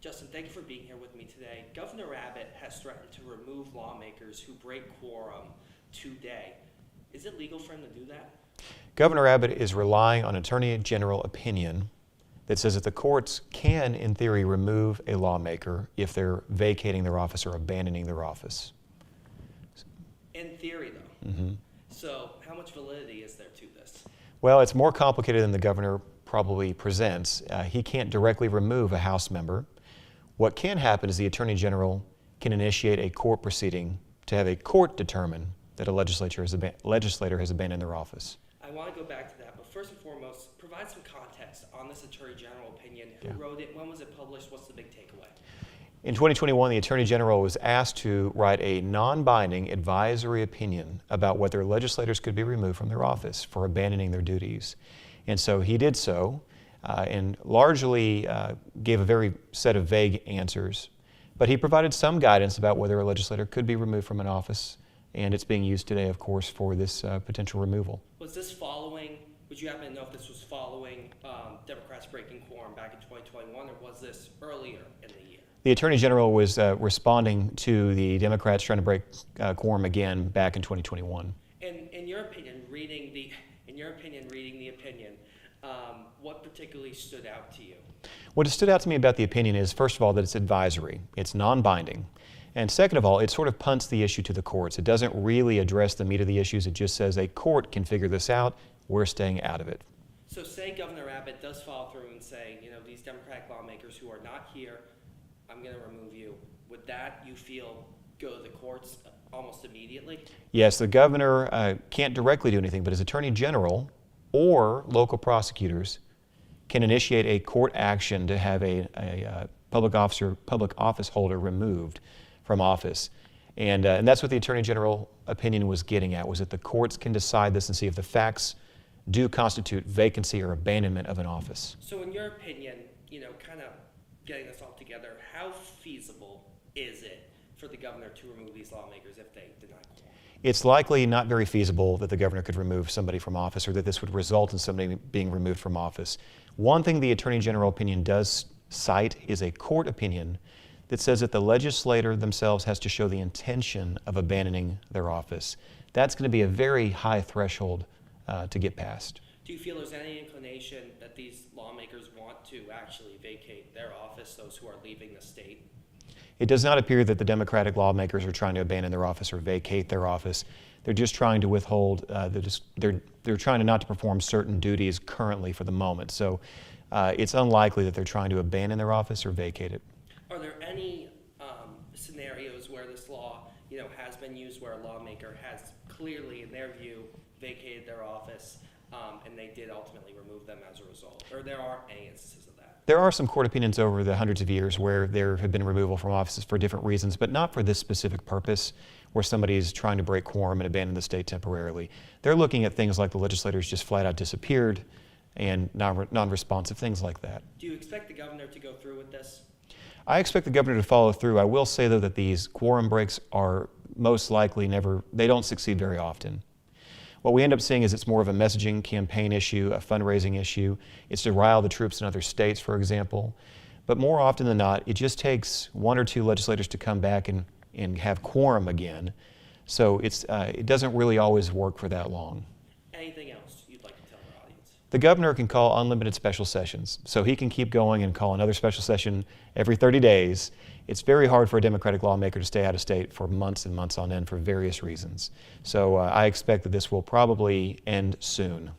Justin, thank you for being here with me today. Governor Abbott has threatened to remove lawmakers who break quorum today. Is it legal for him to do that? Governor Abbott is relying on Attorney General opinion that says that the courts can, in theory, remove a lawmaker if they're vacating their office or abandoning their office. In theory, though. So how much validity is there to this? Well, it's more complicated than the governor probably presents. He can't directly remove a House member. What can happen is the Attorney General can initiate a court proceeding to have a court determine that a legislator has abandoned their office. I want to go back to that, but first and foremost, provide some context on this Attorney General opinion. Who wrote it? When was it published? What's the big takeaway? In 2021, the Attorney General was asked to write a non-binding advisory opinion about whether legislators could be removed from their office for abandoning their duties. And so he did so and largely gave a very set of vague answers. But he provided some guidance about whether a legislator could be removed from an office, and it's being used today, of course, for this potential removal. Was this following, would you happen to know if this was following Democrats breaking quorum back in 2021, or was this earlier in the year? The Attorney General was responding to the Democrats trying to break quorum again back in 2021. In your opinion, reading the opinion, what particularly stood out to you? What stood out to me about the opinion is, first of all, that it's advisory. It's non-binding. And second of all, it sort of punts the issue to the courts. It doesn't really address the meat of the issues. It just says a court can figure this out. We're staying out of it. So say Governor Abbott does follow through and say, these Democratic lawmakers who are not here, I'm going to remove you. Would that, you feel, go to the courts almost immediately? Yes, the governor can't directly do anything, but his Attorney General or local prosecutors can initiate a court action to have a public office holder removed from office. And that's what the Attorney General opinion was getting at, was that the courts can decide this and see if the facts do constitute vacancy or abandonment of an office. So in your opinion, kind of getting this all together, how feasible is it for the governor to remove these lawmakers if they deny quorum? It's likely not very feasible that the governor could remove somebody from office, or that this would result in somebody being removed from office. One thing the Attorney General opinion does cite is a court opinion that says that the legislator themselves has to show the intention of abandoning their office. That's going to be a very high threshold to get past. Do you feel there's any inclination that these lawmakers want to actually vacate their office, those who are leaving the state? It does not appear that the Democratic lawmakers are trying to abandon their office or vacate their office. They're just trying to withhold, they're trying to not to perform certain duties currently for the moment. So it's unlikely that they're trying to abandon their office or vacate it. Are there any scenarios where this law, has been used where a lawmaker has clearly, in their view, vacated their office and they did ultimately remove them as a result? Or there aren't any instances of that? There are some court opinions over the hundreds of years where there have been removal from offices for different reasons, but not for this specific purpose, where somebody's trying to break quorum and abandon the state temporarily. They're looking at things like the legislators just flat out disappeared and non-responsive, things like that. Do you expect the governor to go through with this? I expect the governor to follow through. I will say, though, that these quorum breaks are most likely they don't succeed very often. What we end up seeing is it's more of a messaging campaign issue, a fundraising issue. It's to rile the troops in other states, for example. But more often than not, it just takes one or two legislators to come back and have quorum again. So it doesn't really always work for that long. Anything else you'd like to tell our audience? The governor can call unlimited special sessions. So he can keep going and call another special session every 30 days. It's very hard for a Democratic lawmaker to stay out of state for months and months on end for various reasons. So I expect that this will probably end soon.